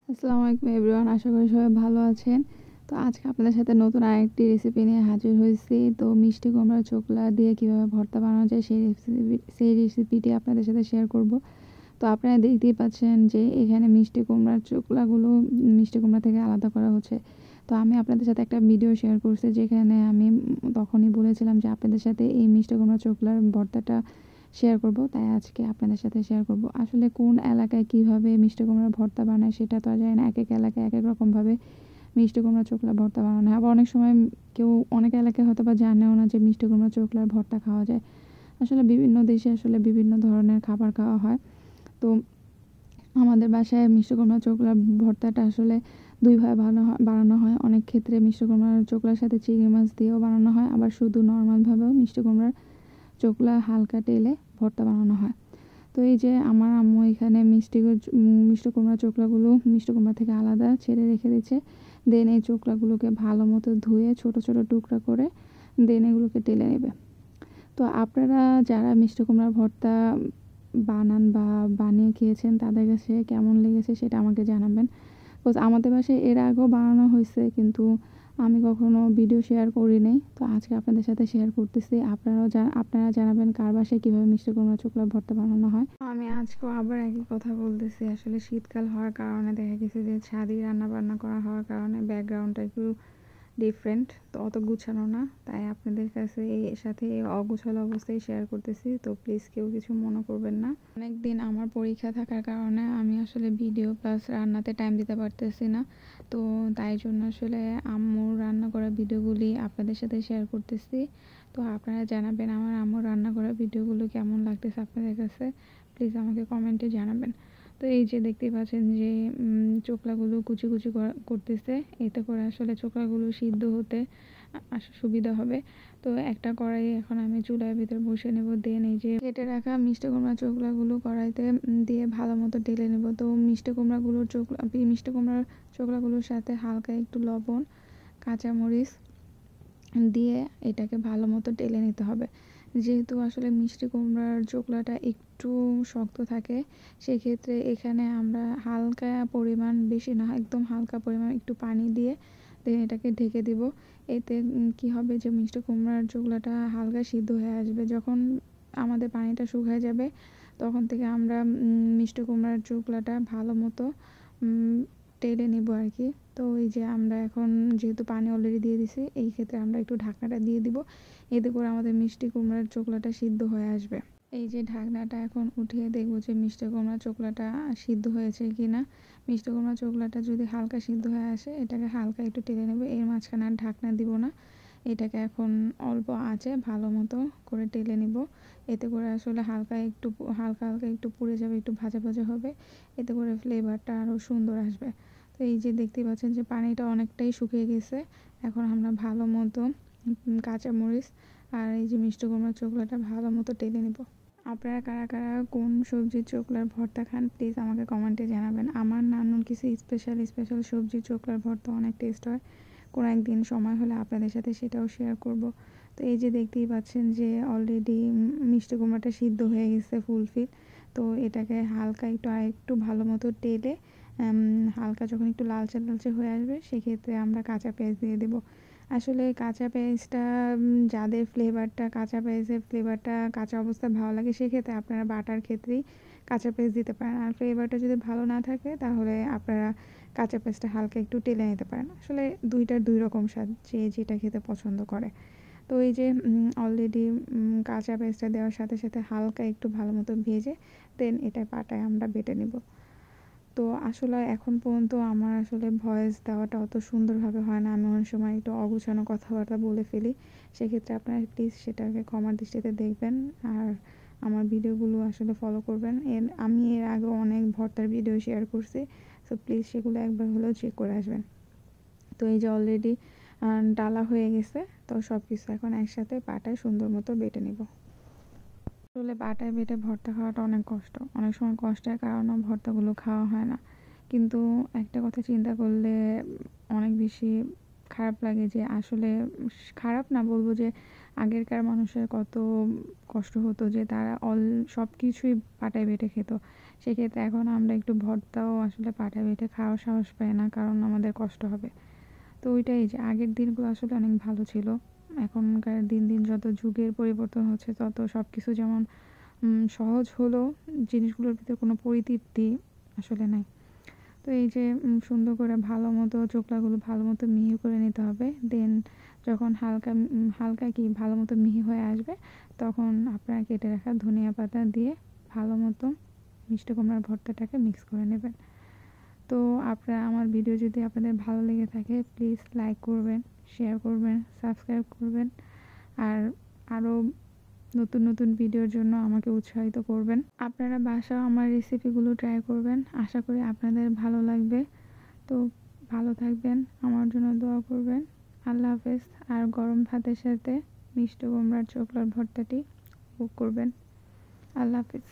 আসসালামু আলাইকুম এভরিওয়ান, আশা করি সবাই ভালো আছেন। তো আজকে আপনাদের সাথে নতুন আরেকটি রেসিপি নিয়ে হাজির হয়েছি। তো মিষ্টি কুমড়া চোকলা দিয়ে কিভাবে ভর্তা বানানো যায় সেই রেসিপিটি আপনাদের সাথে শেয়ার করব। তো আপনারা দেখতেই পাচ্ছেন যে এখানে মিষ্টি কুমড়ার চোকলাগুলো মিষ্টি কুমড়া থেকে আলাদা করা হচ্ছে। তো আমি আপনাদের সাথে একটা ভিডিও শেয়ার করছি, যেখানে আমি তখনই বলেছিলাম যে আপনাদের সাথে এই মিষ্টি কুমড়া চোকলার ভর্তাটা শেয়ার করব, তাই আজকে আপনাদের সাথে শেয়ার করব। আসলে কোন এলাকায় কিভাবে মিষ্টি কুমড়ার ভর্তা বানায় সেটা তো আর জানি না। এক এক এলাকায় এক এক রকমভাবে মিষ্টি কুমড়া চোকলার ভর্তা বানানো হয়। আবার অনেক সময় অনেক এলাকায় হয়তো বা জানেও না যে মিষ্টি কুমড়া চোকলার ভর্তা খাওয়া যায়। আসলে বিভিন্ন দেশে আসলে বিভিন্ন ধরনের খাবার খাওয়া হয়। তো আমাদের বাসায় মিষ্টি কুমড়া চোকলার ভর্তাটা আসলে দুইভাবে বানানো হয়। অনেক ক্ষেত্রে মিষ্টি কুমড়ার চোকলার সাথে চিংড়ি মাছ দিয়েও বানানো হয়, আবার শুধু নর্মালভাবেও মিষ্টি কুমড়ার চোকলা হালকা তেলে ভর্তা বানানো হয়। তো এই যে আমার আম্মু এখানে মিষ্টি কুমড়া চোকলাগুলো মিষ্টি কুমড়া থেকে আলাদা ছেড়ে রেখে দিচ্ছে। দেন এই চোকলাগুলোকে ভালো মতো ধুয়ে ছোট ছোট টুকরা করে দেন এগুলোকে টেলে নেবে। তো আপনারা যারা মিষ্টি কুমড়ার ভর্তা বানান বা বানিয়ে খেয়েছেন, তাদের কাছে কেমন লেগেছে সেটা আমাকে জানাবেন। বিকজ আমাদের বাসায় এর আগেও বানানো হয়েছে, কিন্তু আমি কখনো ভিডিও শেয়ার করি নাই। তো আজকে আপনাদের সাথে শেয়ার করতেছি। আপনারা জানাবেন কার বাসায় কীভাবে মিষ্টি কুমড়া চোকলা ভর্তা বানানো হয়। আমি আজকেও আবার একই কথা বলতেছি। আসলে শীতকাল হওয়ার কারণে দেখা গেছে যে ছাদেই রান্না বান্না করা হওয়ার কারণে ব্যাকগ্রাউন্ডটা একটু ডিফারেন্ট, তো অত গুছানো না, তাই আপনাদের কাছে এর সাথে এই অগোছালো অবস্থায় শেয়ার করতেছি। তো প্লিজ কেউ কিছু মনে করবেন না। অনেকদিন আমার পরীক্ষা থাকার কারণে আমি আসলে ভিডিও প্লাস রান্নাতে টাইম দিতে পারতেছি না। তো তাই জন্য আসলে আম্মুর রান্না করা ভিডিওগুলি আপনাদের সাথে শেয়ার করতেছি। তো আপনারা জানাবেন আমার আম্মুর রান্না করা ভিডিওগুলো কেমন লাগতেছে আপনাদের কাছে, প্লিজ আমাকে কমেন্টে জানাবেন। তো এই যে দেখতেই পাচ্ছেন যে চোকলাগুলো কুচি কুচি করতেছে, এতে করে আসলে চোকলাগুলো সিদ্ধ হতে সুবিধা হবে। তো একটা কড়াই এখন আমি চুলার ভিতর বসে নেব। দেন এই যে কেটে রাখা মিষ্টি কুমড়া চোকলাগুলো কড়াইতে দিয়ে ভালো মতো ঢেলে নেব। তো মিষ্টি কুমড়ার চোকলাগুলোর সাথে হালকা একটু লবণ, কাঁচামরিচ দিয়ে এটাকে ভালো মতো টেলে নিতে হবে। যেহেতু আসলে মিষ্টি কুমড়ার চোকলাটা একটু শক্ত থাকে, সেক্ষেত্রে এখানে আমরা হালকা পরিমাণ, বেশি না একদম হালকা পরিমাণ একটু পানি দিয়ে দেন এটাকে ঢেকে দিব। এতে কি হবে যে মিষ্টি কুমড়ার চোকলাটা হালকা সিদ্ধ হয়ে আসবে। যখন আমাদের পানিটা শুকিয়ে যাবে, তখন থেকে আমরা মিষ্টি কুমড়ার চোকলাটা ভালো মতো টেলে নিব আর কি। তো এই যে আমরা এখন যেহেতু পানি অলরেডি দিয়ে দিছি, এই ক্ষেত্রে আমরা একটু ঢাকনাটা দিয়ে দিব। এতে করে আমাদের মিষ্টি কুমড়ার চোকলাটা সিদ্ধ হয়ে আসবে। এই যে ঢাকনাটা এখন উঠিয়ে দেখব যে মিষ্টি কুমড়ার চোকলাটা সিদ্ধ হয়েছে কিনা। মিষ্টি কুমড়ার চোকলাটা যদি হালকা সিদ্ধ হয়ে আসে, এটাকে হালকা একটু টেলে নেবে। এর মাঝখানে আর ঢাকনা দিব না, এটাকে এখন অল্প আঁচে ভালো মতো করে টেলে নিব। এতে করে আসলে হালকা হালকা একটু পুড়ে যাবে, একটু ভাজা ভাজা হবে। এতে করে ফ্লেভারটা আরও সুন্দর আসবে। তো এই যে দেখতে পাচ্ছেন যে পানিটা অনেকটাই শুকিয়ে গেছে। এখন আমরা ভালো মতো কাঁচামরিচ আর এই যে মিষ্টি কুমড়ার চোকলাটা ভালো মতো টেলে নেব। আপনারা কারা কারা কোন সবজির চোকলার ভর্তা খান, প্লিজ আমাকে কমেন্টে জানাবেন। আমার নানুর কিছু স্পেশাল সবজির চোকলার ভর্তা অনেক টেস্ট হয়। কোনো একদিন সময় হলে আপনাদের সাথে সেটাও শেয়ার করব। তো এই যে দেখতেই পাচ্ছেন যে অলরেডি মিষ্টি কুমড়াটা সিদ্ধ হয়ে গেছে ফুলফিল। তো এটাকে হালকা আরেকটু ভালো মতো টেলে হালকা যখন একটু লালচে লালচে হয়ে আসবে, সেক্ষেত্রে আমরা কাঁচা পেঁয়াজ দিয়ে দেবো। আসলে কাঁচা পেঁয়াজটা যাদের কাঁচা পেঁয়াজের ফ্লেভারটা কাঁচা অবস্থায় ভালো লাগে, সেক্ষেত্রে আপনারা বাটার ক্ষেত্রেই কাঁচা পেঁয়াজ দিতে পারেন। আর ফ্লেভারটা যদি ভালো না থাকে, তাহলে আপনারা কাঁচা পেঁয়াজটা হালকা একটু টেলে নিতে পারেন। আসলে দুইটার দুই রকম স্বাদ, যে যেটা খেতে পছন্দ করে। তো এই যে অলরেডি কাঁচা পেঁয়াজটা দেওয়ার সাথে সাথে হালকা একটু ভালো মতো ভেজে দেন এটা পাটায় আমরা বেটে নেব। তো আসলে এখন পর্যন্ত আমার আসলে ভয়েস দেওয়াটা অত সুন্দরভাবে হয় না, আমি অনেক সময় একটু অগোছানো কথাবার্তা বলে ফেলি। সেক্ষেত্রে আপনারা প্লিজ সেটাকে ক্ষমার দৃষ্টিতে দেখবেন, আর আমার ভিডিওগুলো আসলে ফলো করবেন। আমি এর আগে অনেক ভর্তার ভিডিও শেয়ার করছি, সো প্লিজ সেগুলো একবার হলেও চেক করে আসবেন। তো এই যে অলরেডি ডালা হয়ে গেছে। তো সব কিছু এখন একসাথে পাটায় সুন্দর মতো বেটে নিব। আসলে বাটায় বেটে ভর্তা খাওয়াটা অনেক কষ্ট, অনেক সময় কষ্টের কারণেও ভর্তাগুলো খাওয়া হয় না। কিন্তু একটা কথা চিন্তা করলে অনেক বেশি খারাপ লাগে যে আসলে খারাপ না বলবো যে আগেরকার মানুষের কত কষ্ট হতো যে তারা সব কিছুই পাটায় বেটে খেত। সেক্ষেত্রে এখন আমরা একটু ভর্তাও আসলে পাটায় বেটে খাওয়ার সাহস পাই না, কারণ আমাদের কষ্ট হবে। তো ওইটাই যে আগের দিনগুলো আসলে অনেক ভালো ছিল। এখনকার দিন দিন যত যুগের পরিবর্তন হচ্ছে তত সব কিছু যেমন সহজ হলেও জিনিসগুলোর ভিতরে কোনো পরিতৃপ্তি আসলে নাই। তো এই যে সুন্দর করে ভালো মতো চোকলাগুলো ভালো মতো মিহি করে নিতে হবে। দেন যখন হালকা কি ভালো মতো মিহি হয়ে আসবে, তখন আপনারা কেটে রাখা ধনিয়া পাতা দিয়ে ভালো মতো মিষ্টি কুমড়ার ভর্তাটাকে মিক্স করে নেবেন। তো আপনারা আমার ভিডিও যদি আপনাদের ভালো লেগে থাকে প্লিজ লাইক করবেন, শেয়ার করবেন, সাবস্ক্রাইব করবেন। আর আরও নতুন নতুন ভিডিওর জন্য আমাকে উৎসাহিত করবেন। আপনারা বাসায় আমার রেসিপিগুলো ট্রাই করবেন, আশা করি আপনাদের ভালো লাগবে। তো ভালো থাকবেন, আমার জন্য দোয়া করবেন। আল্লাহ হাফেজ। আর গরম ভাতের সাথে মিষ্টি কুমড়ার চোকলার ভর্তাটি উপভোগ করবেন। আল্লাহ হাফেজ।